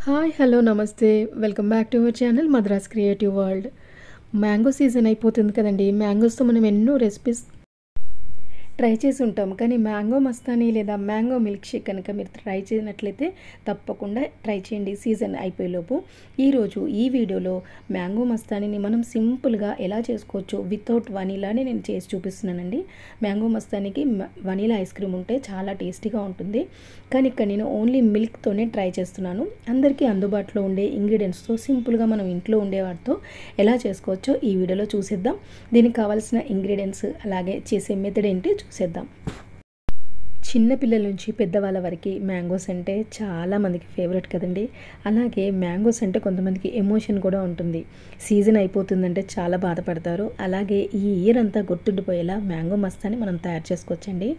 Hi hello నమస్తే welcome back to our channel Madras creative world. Mango season అయిపోతుంది కదండి. మ్యాంగోస్తో మనం ఎన్నో రెసిపీస్ ట్రై చేసి ఉంటాం. కానీ మ్యాంగో మస్తానీ లేదా మ్యాంగో మిల్క్ షేక్ కనుక మీరు ట్రై చేయనట్లయితే తప్పకుండా ట్రై చేయండి సీజన్ అయిపోయేలోపు. ఈరోజు ఈ వీడియోలో మ్యాంగో మస్తానీని మనం సింపుల్గా ఎలా చేసుకోవచ్చు వితౌట్ వనీలాని నేను చేసి చూపిస్తున్నానండి. మ్యాంగో మస్తానీకి వనీలా ఐస్ క్రీమ్ ఉంటే చాలా టేస్టీగా ఉంటుంది. కానీ ఇక్కడ నేను ఓన్లీ మిల్క్తోనే ట్రై చేస్తున్నాను. అందరికీ అందుబాటులో ఉండే ఇంగ్రీడియంట్స్తో సింపుల్గా మనం ఇంట్లో ఉండే వాటితో ఎలా చేసుకోవచ్చో ఈ వీడియోలో చూసేద్దాం. దీనికి కావాల్సిన ఇంగ్రీడియంట్స్ అలాగే చేసే మెథడ్ ఏంటి చూసేద్దాం. చిన్నపిల్లల నుంచి పెద్దవాళ్ళ వరకు మ్యాంగోస్ అంటే చాలామందికి ఫేవరెట్ కదండి. అలాగే మ్యాంగోస్ అంటే కొంతమందికి ఎమోషన్ కూడా ఉంటుంది. సీజన్ అయిపోతుందంటే చాలా బాధపడతారు. అలాగే ఈ ఇయర్ అంతా గుర్తుండిపోయేలా మ్యాంగో మస్తాని మనం తయారు చేసుకోవచ్చండి.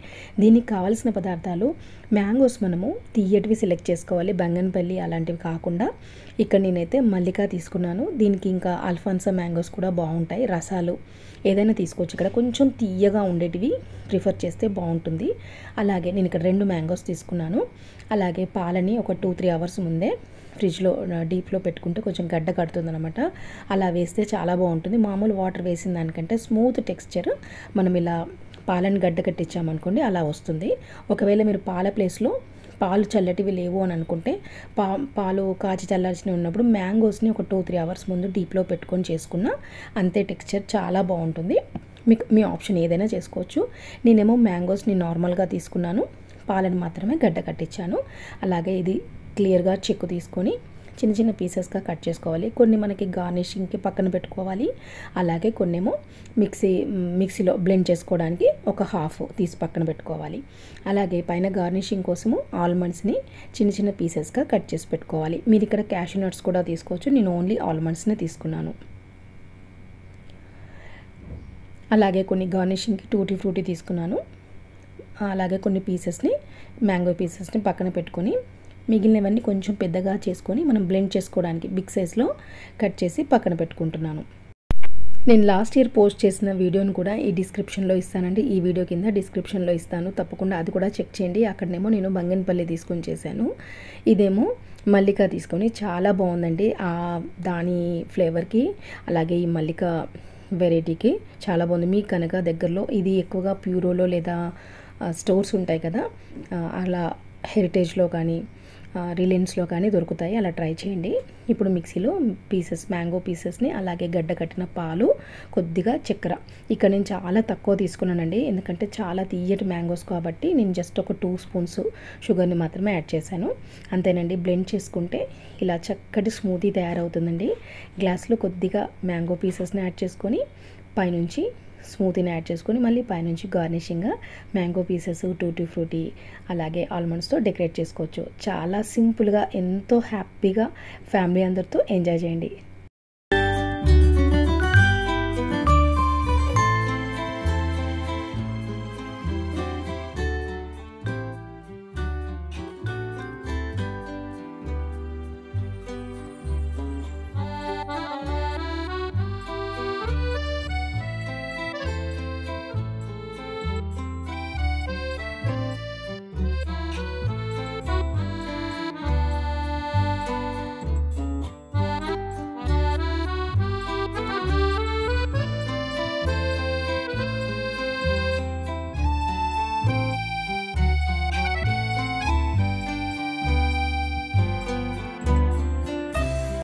దీనికి కావాల్సిన పదార్థాలు మ్యాంగోస్ మనము తీయటివి సెలెక్ట్ చేసుకోవాలి, బంగన్పల్లి అలాంటివి కాకుండా. ఇక్కడ నేనైతే మల్లికా తీసుకున్నాను. దీనికి ఇంకా అల్ఫాన్సా మ్యాంగోస్ కూడా బాగుంటాయి. రసాలు ఏదైనా తీసుకోవచ్చు. ఇక్కడ కొంచెం తీయగా ఉండేటివి ప్రిఫర్ చేస్తే బాగుంటుంది. అలాగే నేను ఇక్కడ 2 మ్యాంగోస్ తీసుకున్నాను. అలాగే పాలని ఒక 2-3 అవర్స్ ముందే ఫ్రిడ్జ్లో డీప్లో పెట్టుకుంటే కొంచెం గడ్డ కడుతుంది అనమాట. అలా వేస్తే చాలా బాగుంటుంది. మామూలు వాటర్ వేసిన దానికంటే స్మూత్ టెక్స్చర్ మనం ఇలా పాలని గడ్డ కట్టించామనుకోండి అలా వస్తుంది. ఒకవేళ మీరు పాల ప్లేస్లో పాలు చల్లటివి లేవు అని అనుకుంటే పాలు కాచి చల్లాల్సినవి ఉన్నప్పుడు మ్యాంగోస్ని ఒక 2-3 అవర్స్ ముందు డీప్లో పెట్టుకొని చేసుకున్నా అంతే టెక్స్చర్ చాలా బాగుంటుంది. మీకు మీ ఆప్షన్ ఏదైనా చేసుకోవచ్చు. నేనేమో మ్యాంగోస్ని నార్మల్గా తీసుకున్నాను, పాలను మాత్రమే గడ్డ కట్టించాను. అలాగే ఇది క్లియర్గా చెక్కు తీసుకొని చిన్న చిన్న పీసెస్గా కట్ చేసుకోవాలి. కొన్ని మనకి గార్నిషింగ్కి పక్కన పెట్టుకోవాలి. అలాగే కొన్నేమో మిక్సీలో బ్లెండ్ చేసుకోవడానికి ఒక హాఫ్ తీసి పక్కన పెట్టుకోవాలి. అలాగే పైన గార్నిషింగ్ కోసము ఆల్మండ్స్ని చిన్న చిన్న పీసెస్గా కట్ చేసి పెట్టుకోవాలి. మీరు ఇక్కడ క్యాషూ నట్స్ కూడా తీసుకోవచ్చు. నేను ఓన్లీ ఆల్మండ్స్ని తీసుకున్నాను. అలాగే కొన్ని గార్నిషింగ్కి టూటీ ఫ్రూటీ తీసుకున్నాను. అలాగే కొన్ని పీసెస్ని మ్యాంగో పీసెస్ని పక్కన పెట్టుకొని మిగిలినవన్నీ కొంచెం పెద్దగా చేసుకొని మనం బ్లెండ్ చేసుకోవడానికి బిగ్ సైజ్లో కట్ చేసి పక్కన పెట్టుకుంటున్నాను. నేను లాస్ట్ ఇయర్ పోస్ట్ చేసిన వీడియోని కూడా ఈ డిస్క్రిప్షన్లో ఇస్తానండి. ఈ వీడియో కింద డిస్క్రిప్షన్లో ఇస్తాను, తప్పకుండా అది కూడా చెక్ చేయండి. అక్కడనేమో నేను బంగన్పల్లి తీసుకొని చేశాను. ఇదేమో మల్లిక తీసుకొని చాలా బాగుందండి. దాని ఫ్లేవర్కి అలాగే ఈ మల్లిక వెరైటీకి చాలా బాగుంది. మీకు కనుక దగ్గరలో ఇది ఎక్కువగా ప్యూరోలో లేదా స్టోర్స్ ఉంటాయి కదా, అలా హెరిటేజ్లో కానీ రిలయన్స్లో కానీ దొరుకుతాయి. అలా ట్రై చేయండి. ఇప్పుడు మిక్సీలో మ్యాంగో పీసెస్ని అలాగే గడ్డ కట్టిన పాలు, కొద్దిగా చక్కెర. ఇక్కడ నేను చాలా తక్కువ తీసుకున్నానండి, ఎందుకంటే చాలా తీయటి మ్యాంగోస్ కాబట్టి నేను జస్ట్ ఒక 2 స్పూన్స్ షుగర్ని మాత్రమే యాడ్ చేశాను. అంతేనండి. బ్లెండ్ చేసుకుంటే ఇలా చక్కటి స్మూతీ తయారవుతుందండి. గ్లాస్లో కొద్దిగా మ్యాంగో పీసెస్ని యాడ్ చేసుకొని పైనుంచి స్మూతీని యాడ్ చేసుకొని మళ్ళీ పైనుంచి గార్నిషింగ్గా మ్యాంగో పీసెస్, టూటీ ఫ్రూటీ అలాగే ఆల్మండ్స్తో డెకరేట్ చేసుకోవచ్చు. చాలా సింపుల్గా ఎంతో హ్యాపీగా ఫ్యామిలీ అందరితో ఎంజాయ్ చేయండి.